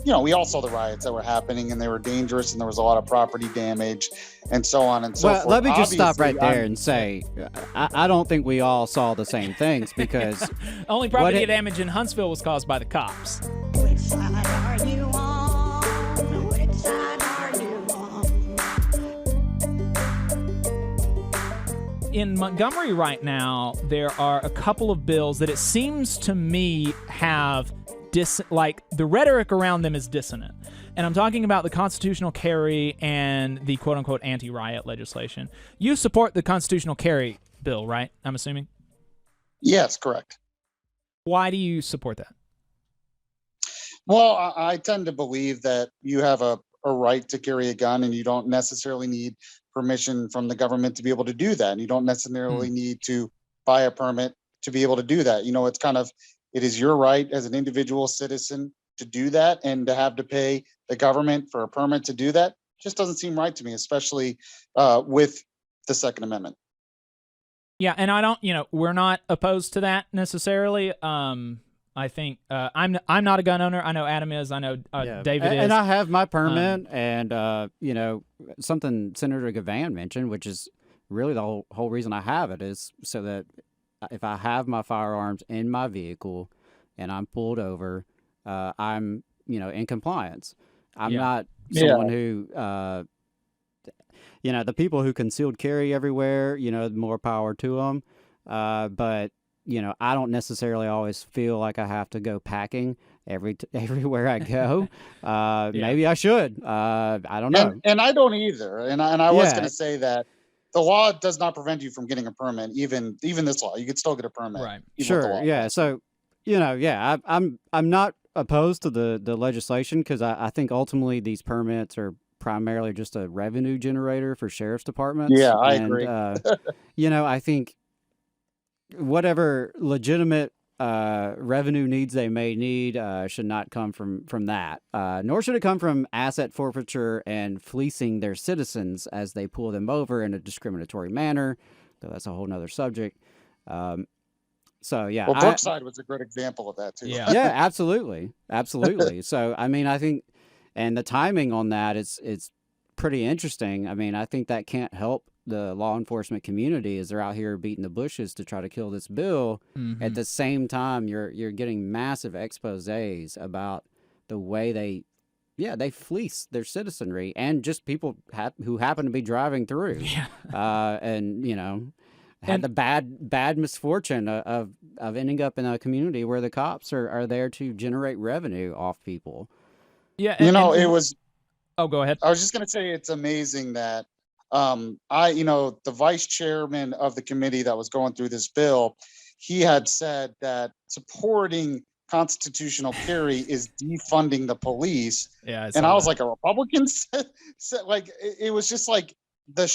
we all saw the riots that were happening, and they were dangerous, and there was a lot of property damage, and so on and so forth. Let me just stop right there and say, I don't think we all saw the same things, because only property damage in Huntsville was caused by the cops. Which side are you on? Which side are you on? In Montgomery right now, there are a couple of bills that it seems to me have like the rhetoric around them is dissonant. And I'm talking about the constitutional carry and the quote-unquote anti-riot legislation. You support the constitutional carry bill, right? I'm assuming? Yes, correct. Why do you support that? Well, I tend to believe that you have a right to carry a gun, and you don't necessarily need permission from the government to be able to do that. And you don't necessarily need to buy a permit to be able to do that. It's kind of, it is your right as an individual citizen to do that, and to have to pay the government for a permit to do that just doesn't seem right to me, especially with the Second Amendment. Yeah, and I don't, we're not opposed to that necessarily. I think I'm not a gun owner. I know Adam is. I know David is. And I have my permit, and something Senator Gavan mentioned, which is really the whole reason I have it, is so that if I have my firearms in my vehicle and I'm pulled over, I'm in compliance. I'm not someone who the people who concealed carry everywhere, more power to them. But I don't necessarily always feel like I have to go packing everywhere I go. Maybe I should. I don't know. And I don't either. And I was going to say that the law does not prevent you from getting a permit. Even this law, you could still get a permit. Right. Sure. Yeah. So, I'm not opposed to the legislation, because I think ultimately these permits are primarily just a revenue generator for sheriff's departments. Yeah, I agree. I think whatever legitimate revenue needs they may need should not come from that, nor should it come from asset forfeiture and fleecing their citizens as they pull them over in a discriminatory manner, though that's a whole nother subject. So yeah, well, Brookside was a great example of that too. Yeah, yeah, absolutely. So I think, and the timing on that is pretty interesting. I think that can't help the law enforcement community as they're out here beating the bushes to try to kill this bill. At the same time, you're getting massive exposés about the way they fleece their citizenry and just people who happen to be driving through. And had the bad misfortune of ending up in a community where the cops are there to generate revenue off people. Yeah, it was. Oh, go ahead. I was just going to say it's amazing that the vice chairman of the committee that was going through this bill, he had said that supporting constitutional carry is defunding the police. Yeah, and I was like, a Republican said, like, it was just like the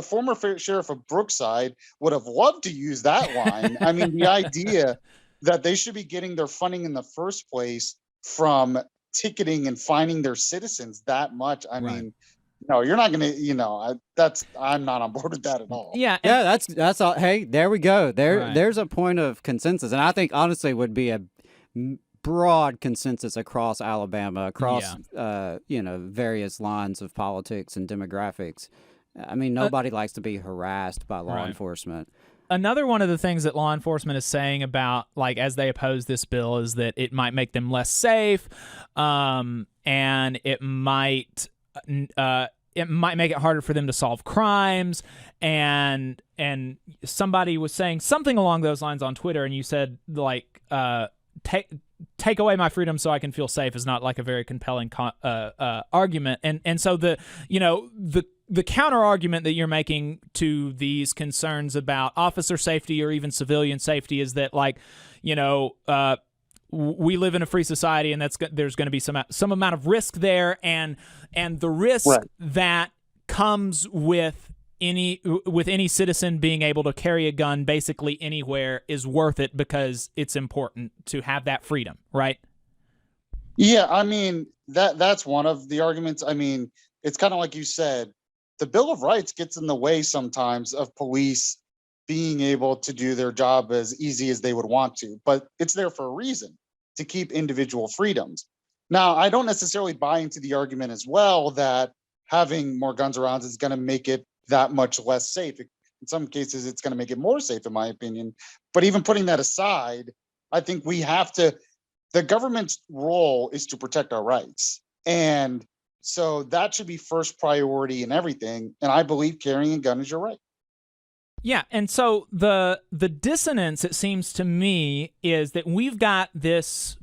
former sheriff of Brookside would have loved to use that line. I mean, the idea that they should be getting their funding in the first place from ticketing and fining their citizens that much. I mean, no, you're not going to, I'm not on board with that at all. Yeah. That's all. Hey, there we go. There's a point of consensus. And I think honestly would be a broad consensus across Alabama, across, various lines of politics and demographics. I mean, nobody likes to be harassed by law enforcement. Another one of the things that law enforcement is saying about, like, as they oppose this bill is that it might make them less safe, and it might make it harder for them to solve crimes, and somebody was saying something along those lines on Twitter, and you said, like, take away my freedom so I can feel safe is not like a very compelling argument, and so the counter argument that you're making to these concerns about officer safety or even civilian safety is that, like, we live in a free society, and there's going to be some amount of risk there, and the risk that comes with any citizen being able to carry a gun basically anywhere is worth it because it's important to have that freedom, right? Yeah, I mean, that's one of the arguments. I mean, it's kind of like you said, the Bill of Rights gets in the way sometimes of police being able to do their job as easy as they would want to, but it's there for a reason, to keep individual freedoms. Now, I don't necessarily buy into the argument as well that having more guns around is going to make it that much less safe. In some cases, it's going to make it more safe, in my opinion. But even putting that aside, I think we have to, the government's role is to protect our rights. And so that should be first priority in everything. And I believe carrying a gun is your right. Yeah, and so the dissonance, it seems to me, is that we've got this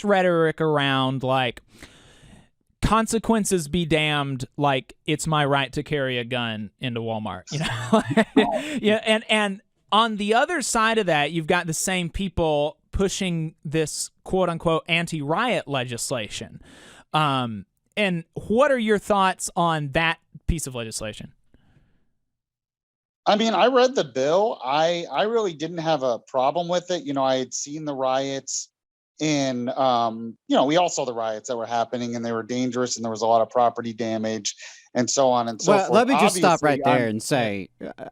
rhetoric around like consequences be damned, like it's my right to carry a gun into Walmart, you know? Yeah, and on the other side of that, you've got the same people pushing this quote unquote anti-riot legislation. And what are your thoughts on that piece of legislation? I mean, I read the bill. I really didn't have a problem with it. You know, I had seen the riots in, you know, we all saw the riots that were happening, and they were dangerous, and there was a lot of property damage and so on and so forth. Let me just stop Obviously, right there and say,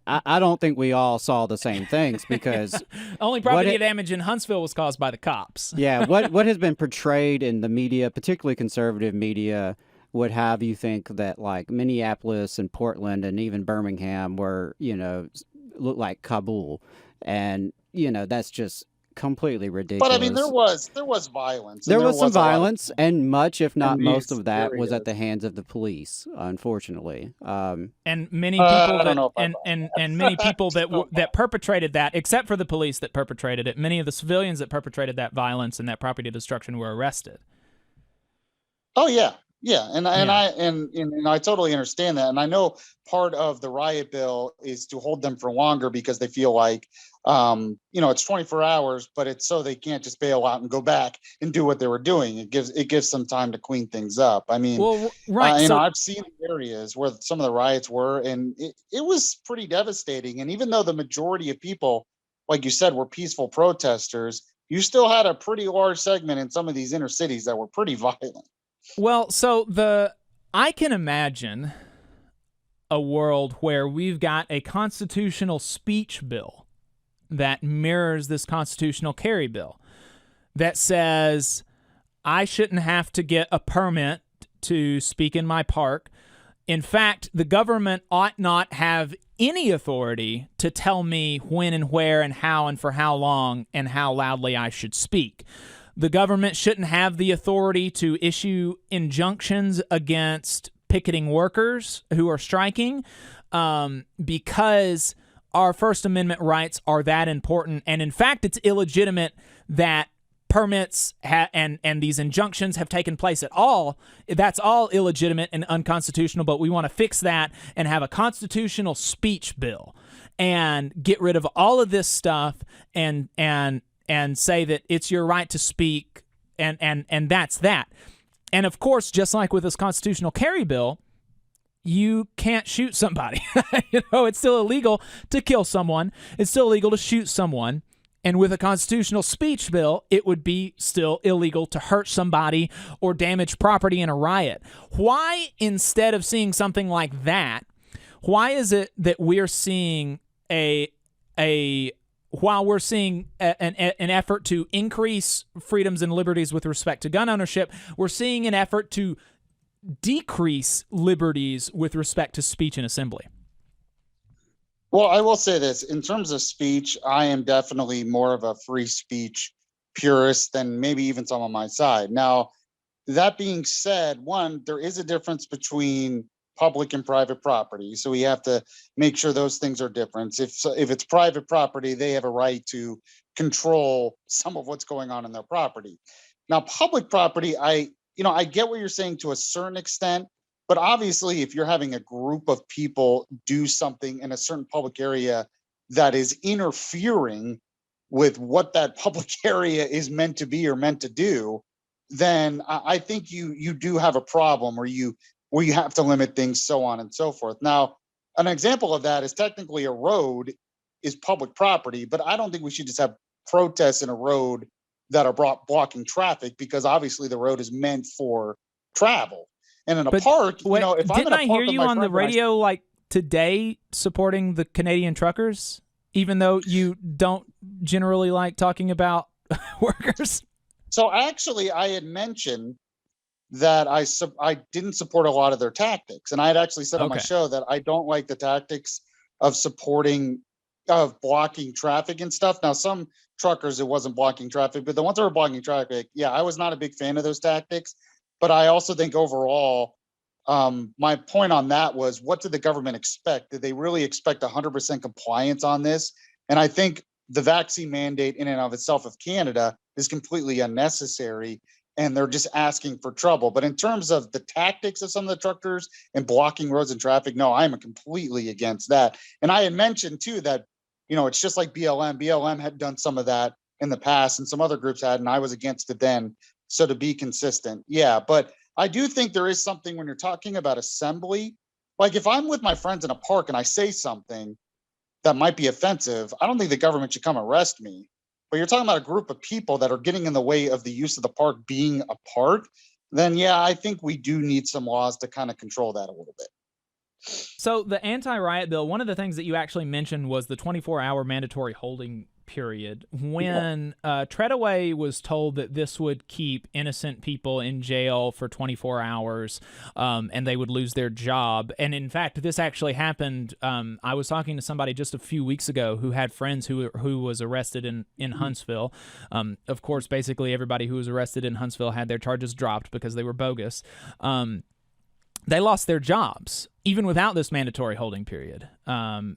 I don't think we all saw the same things, because only property damage in Huntsville was caused by the cops. Yeah, what has been portrayed in the media, particularly conservative media, would have you think that like Minneapolis and Portland and even Birmingham were, you know, look like Kabul, and you know that's just completely ridiculous. but I mean, there was violence. and There was some a lot of- violence, and much, if not in most these of that, was at areas. the hands of the police, unfortunately. And many I people don't know that about and many people that perpetrated that, except for the police that perpetrated it, many of the civilians that perpetrated that violence and that property destruction were arrested. Oh yeah, yeah, and I totally understand that, and I know part of the riot bill is to hold them for longer because they feel like, you know, it's 24 hours, but it's so they can't just bail out and go back and do what they were doing. It gives some time to clean things up. I mean, Well, right. you So know, I've seen areas where some of the riots were, and it was pretty devastating. And even though the majority of people, like you said, were peaceful protesters, you still had a pretty large segment in some of these inner cities that were pretty violent. Well, so I can imagine a world where we've got a constitutional speech bill that mirrors this constitutional carry bill that says I shouldn't have to get a permit to speak in my park. In fact, the government ought not have any authority to tell me when and where and how and for how long and how loudly I should speak. The government shouldn't have the authority to issue injunctions against picketing workers who are striking, because our First Amendment rights are that important. And in fact, it's illegitimate that permits and these injunctions have taken place at all. That's all illegitimate and unconstitutional, but we want to fix that and have a constitutional speech bill and get rid of all of this stuff and say that it's your right to speak, and that's that. And of course, just like with this constitutional carry bill, you can't shoot somebody. You know, it's still illegal to kill someone. It's still illegal to shoot someone. And with a constitutional speech bill, it would be still illegal to hurt somebody or damage property in a riot. Why, instead of seeing something like that, why is it that we're seeing while we're seeing an effort to increase freedoms and liberties with respect to gun ownership, we're seeing an effort to decrease liberties with respect to speech and assembly? Well, I will say this. In terms of speech, I am definitely more of a free speech purist than maybe even some on my side. Now, that being said, one, there is a difference between public and private property. So we have to make sure those things are different. If it's private property, they have a right to control some of what's going on in their property. Now, public property, I get what you're saying to a certain extent, but obviously if you're having a group of people do something in a certain public area that is interfering with what that public area is meant to be or meant to do, then I think you do have a problem where you have to limit things, so on and so forth. Now, an example of that is technically a road is public property, but I don't think we should just have protests in a road that are blocking traffic, because obviously the road is meant for travel. And in a park, Wait, you know, if I'm didn't in a I park hear with you my on the friend and I- radio like today supporting the Canadian truckers, even though you don't generally like talking about workers? So actually, I had mentioned that I didn't support a lot of their tactics, and I had actually said on my Okay. show that I don't like the tactics of blocking traffic and stuff. Now, some truckers, it wasn't blocking traffic, but the ones that were blocking traffic, yeah, I was not a big fan of those tactics. But I also think overall, my point on that was, what did the government expect? Did they really expect 100% compliance on this? And I think the vaccine mandate in and of itself of Canada is completely unnecessary, and they're just asking for trouble. But in terms of the tactics of some of the truckers and blocking roads and traffic, no, I'm completely against that. And I had mentioned too that, it's just like BLM. BLM had done some of that in the past, and some other groups had, and I was against it then. So to be consistent, yeah. But I do think there is something when you're talking about assembly. Like if I'm with my friends in a park and I say something that might be offensive, I don't think the government should come arrest me. But you're talking about a group of people that are getting in the way of the use of the park being a park, then yeah, I think we do need some laws to kind of control that a little bit. So the anti-riot bill, one of the things that you actually mentioned was the 24-hour mandatory holding period. When Treadaway was told that this would keep innocent people in jail for 24 hours and they would lose their job. And in fact, this actually happened. I was talking to somebody just a few weeks ago who had friends who was arrested in Huntsville. Of course, basically everybody who was arrested in Huntsville had their charges dropped because they were bogus. They lost their jobs, even without this mandatory holding period.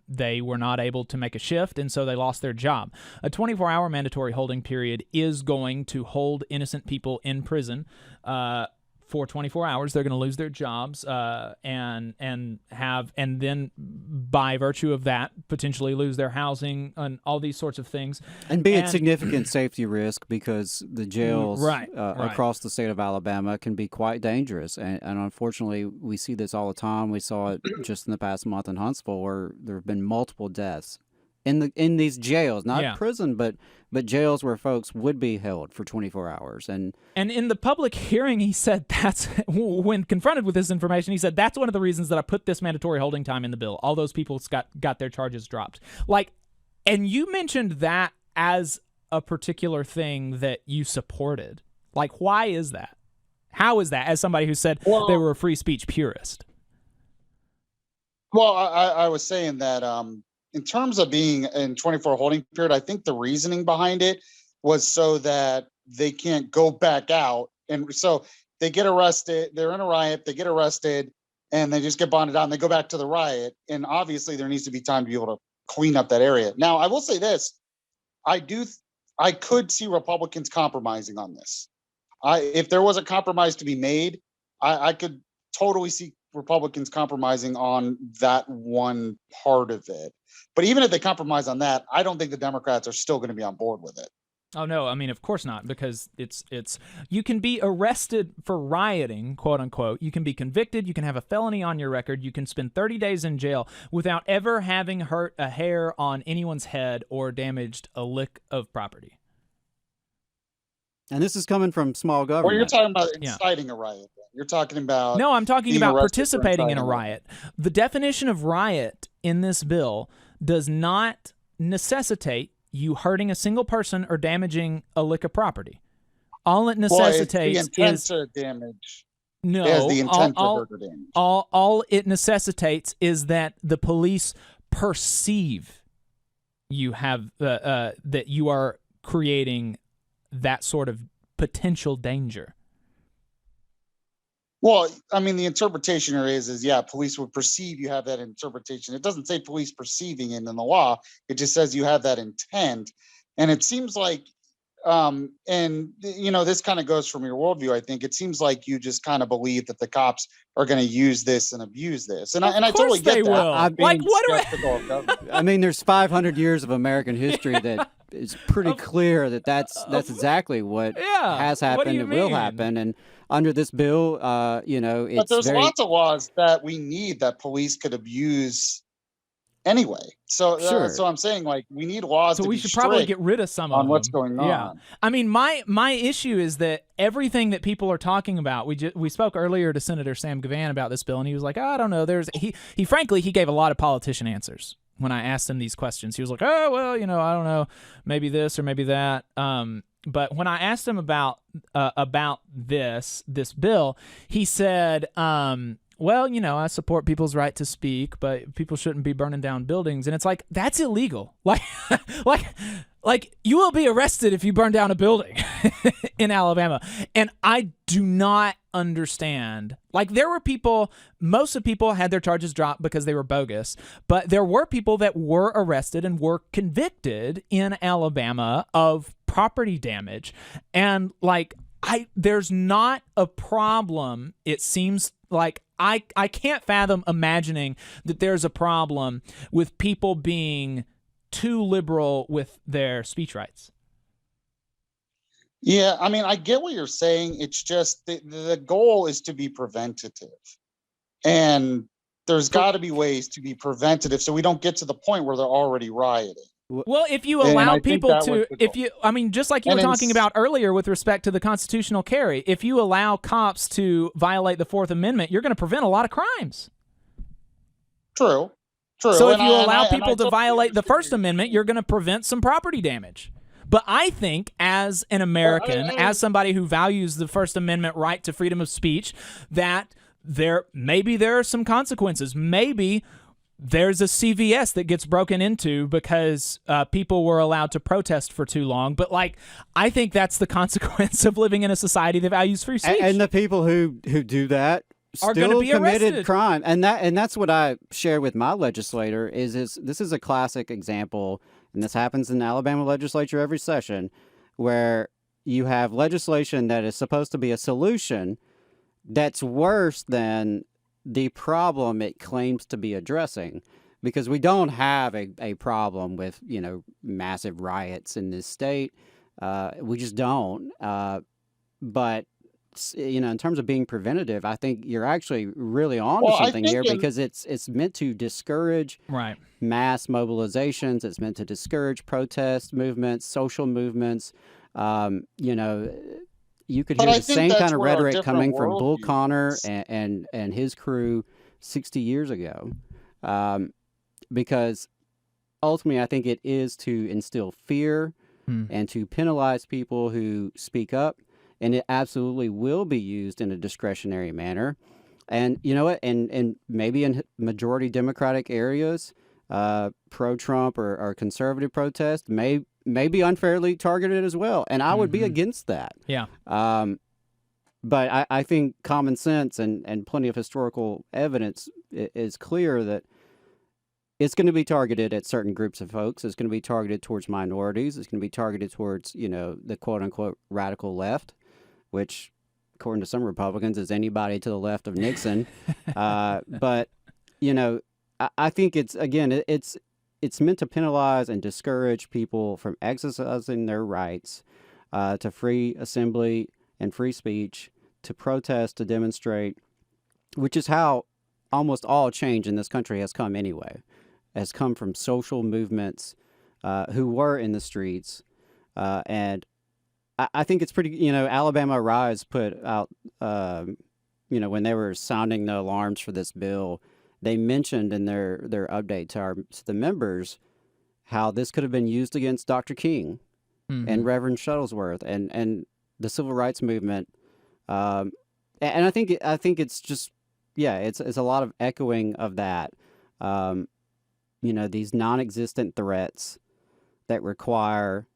They were not able to make a shift, and so they lost their job. A 24-hour mandatory holding period is going to hold innocent people in prison for 24 hours. They're going to lose their jobs and then by virtue of that potentially lose their housing and all these sorts of things. And be a significant safety risk, because the jails across the state of Alabama can be quite dangerous. And unfortunately, we see this all the time. We saw it just in the past month in Huntsville, where there have been multiple deaths in these jails, not prison, but jails where folks would be held for 24 hours. And in the public hearing, he said when confronted with this information, he said that's one of the reasons that I put this mandatory holding time in the bill. All those people got their charges dropped. And you mentioned that as a particular thing that you supported. Why is that? How is that, as somebody who said they were a free speech purist? Well, I was saying that in terms of being in 24 holding period, I think the reasoning behind it was so that they can't go back out. And so they get arrested, they're in a riot, they get arrested, and they just get bonded out and they go back to the riot. And obviously there needs to be time to be able to clean up that area. Now, I will say this, I could see Republicans compromising on this. If there was a compromise to be made, I could totally see Republicans compromising on that one part of it. But even if they compromise on that, I don't think the Democrats are still going to be on board with it. Oh, no, I mean, of course not, because it's you can be arrested for rioting, quote unquote. You can be convicted. You can have a felony on your record. You can spend 30 days in jail without ever having hurt a hair on anyone's head or damaged a lick of property. And this is coming from small government. Well, you're talking about inciting a riot. You're talking about... No, I'm talking about participating in a riot. The definition of riot in this bill does not necessitate you hurting a single person or damaging a lick of property. All it necessitates is the intent to damage. No, it has the intent to hurt or damage. All it necessitates is that the police perceive you have that you are creating that sort of potential danger. Well, I mean, the interpretation here is police would perceive you have that interpretation. It doesn't say police perceiving it in the law. It just says you have that intent. And it seems like, this kind of goes from your worldview, I think. It seems like you just kind of believe that the cops are going to use this and abuse this. And I totally get that. Will. I mean, there's 500 years of American history that it's pretty clear that that's exactly what has happened and will happen. And under this bill, it's but there's lots of laws that we need that police could abuse anyway. So so I'm saying, we need laws. So to we be should probably get rid of some of them. What's going on. Yeah, I mean, my issue is that everything that people are talking about. We spoke earlier to Senator Sam Gavan about this bill, and he was like, I don't know. He frankly gave a lot of politician answers when I asked him these questions. He was like, oh well, I don't know, maybe this or maybe that. But when I asked him about this bill, he said, well, you know, I support people's right to speak, but people shouldn't be burning down buildings. And it's like, that's illegal. Like you will be arrested if you burn down a building in Alabama. And I do not understand. Like, there were people, most of the people had their charges dropped because they were bogus, but there were people that were arrested and were convicted in Alabama of property damage. And like, there's not a problem. It seems like I can't fathom imagining that there's a problem with people being too liberal with their speech rights. Yeah, I mean, I get what you're saying. It's just the goal is to be preventative. And there's got to be ways to be preventative so we don't get to the point where they're already rioting. Well, if you And allow I think people that to, was the goal. I mean, just like you And were in talking about earlier with respect to the constitutional carry, if you allow cops to violate the Fourth Amendment, you're going to prevent a lot of crimes. True. So if And you I- allow and I people to totally violate the understand First what you're Amendment, saying. you're going to prevent some property damage. But I think, as an American, as somebody who values the First Amendment right to freedom of speech, that maybe there are some consequences. Maybe there's a CVS that gets broken into because people were allowed to protest for too long. But like, I think that's the consequence of living in a society that values free speech. And the people who do that Are gonna still be committed arrested. crime, and that's what I share with my legislator. Is this is a classic example, and this happens in the Alabama legislature every session, where you have legislation that is supposed to be a solution that's worse than the problem it claims to be addressing, because we don't have a problem with, you know, massive riots in this state. We just don't. But you know, in terms of being preventative, I think you're actually really on to Well, I something think here, in- because it's meant to discourage Right. mass mobilizations. It's meant to discourage protest movements, social movements. You know, you could But hear I the think same that's kind of where our rhetoric different coming from Bull worldviews- Connor and his crew 60 years ago, because ultimately I think it is to instill fear and to penalize people who speak up, and it absolutely will be used in a discretionary manner. And you know what? And maybe in majority Democratic areas, pro-Trump or conservative protest may be unfairly targeted as well. And I would be against that. Yeah. But I think common sense and plenty of historical evidence is clear that it's going to be targeted at certain groups of folks. It's going to be targeted towards minorities. It's going to be targeted towards, you know, the quote-unquote radical left, which, according to some Republicans, is anybody to the left of Nixon. But, you know, I think it's meant to penalize and discourage people from exercising their rights to free assembly and free speech, to protest, to demonstrate, which is how almost all change in this country has come anyway, has come from social movements who were in the streets. And I think it's pretty, you know, Alabama Rise put out, you know, when they were sounding the alarms for this bill, they mentioned in their update to the members how this could have been used against Dr. King and Reverend Shuttlesworth and the civil rights movement. And I think it's just, yeah, it's a lot of echoing of that. You know, these non-existent threats that require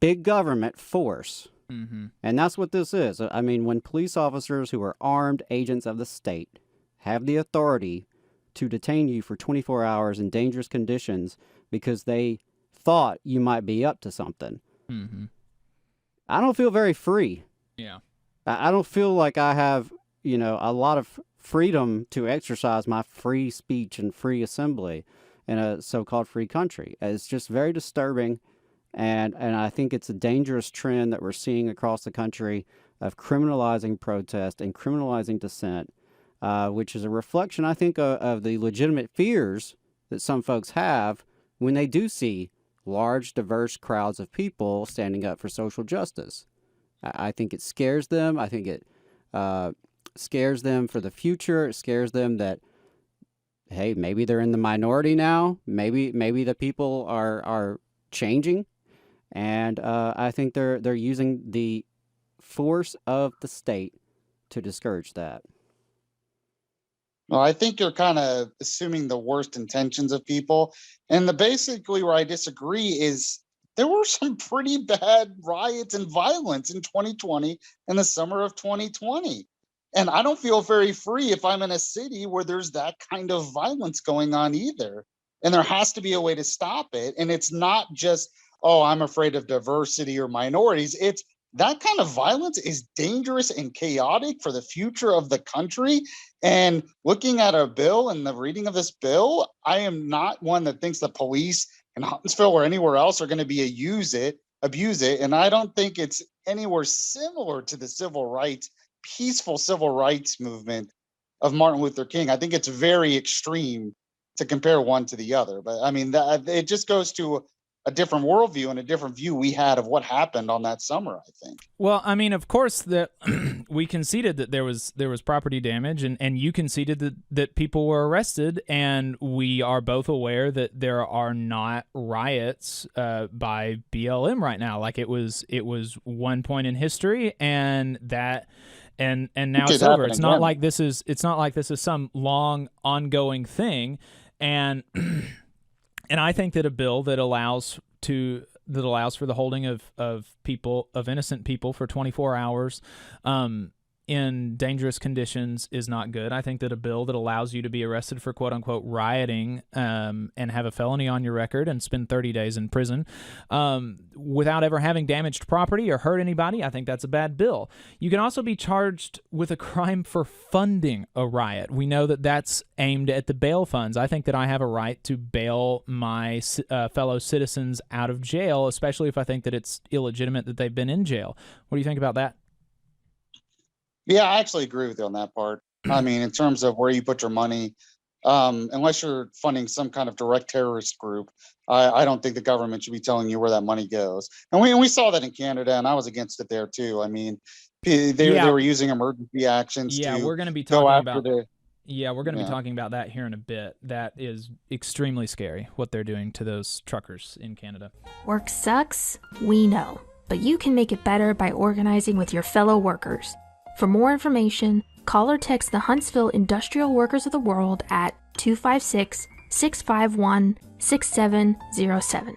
big government force. And that's what this is. I mean, when police officers who are armed agents of the state have the authority to detain you for 24 hours in dangerous conditions because they thought you might be up to something, I don't feel very free. Yeah. I don't feel like I have, you know, a lot of freedom to exercise my free speech and free assembly in a so-called free country. It's just very disturbing, and I think it's a dangerous trend that we're seeing across the country of criminalizing protest and criminalizing dissent, which is a reflection, I think, of the legitimate fears that some folks have when they do see large, diverse crowds of people standing up for social justice. I think it scares them. I think it scares them for the future. It scares them that, hey, maybe they're in the minority now. Maybe the people are changing. and I think they're using the force of the state to discourage that. Well, I think you're kind of assuming the worst intentions of people. And the basically where I disagree is there were some pretty bad riots and violence in 2020 and the summer of 2020. And I don't feel very free if I'm in a city where there's that kind of violence going on either. And there has to be a way to stop it. And it's not just, oh, I'm afraid of diversity or minorities. It's that kind of violence is dangerous and chaotic for the future of the country. And looking at a bill and the reading of this bill, I am not one that thinks the police in Huntsville or anywhere else are going to be abuse it. And I don't think it's anywhere similar to the peaceful civil rights movement of Martin Luther King. I think it's very extreme to compare one to the other. But I mean, it just goes to a different worldview and a different view we had of what happened on that summer, I think. Well, I mean, of course, that we conceded that there was property damage, and you conceded that people were arrested, and we are both aware that there are not riots by BLM right now. Like it was one point in history, and that. And now it's over. It's not like this is some long ongoing thing, and I think that a bill that allows for the holding of innocent people for 24 hours in dangerous conditions is not good. I think that a bill that allows you to be arrested for quote unquote rioting and have a felony on your record and spend 30 days in prison without ever having damaged property or hurt anybody, I think that's a bad bill. You can also be charged with a crime for funding a riot. We know that that's aimed at the bail funds. I think that I have a right to bail my fellow citizens out of jail, especially if I think that it's illegitimate that they've been in jail. What do you think about that? Yeah, I actually agree with you on that part. I mean, in terms of where you put your money, unless you're funding some kind of direct terrorist group, I don't think the government should be telling you where that money goes. And we saw that in Canada, and I was against it there too. I mean, they were using emergency actions. Yeah, to we're going to be go talking after about. Yeah, we're going to be talking about that here in a bit. That is extremely scary, what they're doing to those truckers in Canada. Work sucks, we know, but you can make it better by organizing with your fellow workers. For more information, call or text the Huntsville Industrial Workers of the World at 256-651-6707.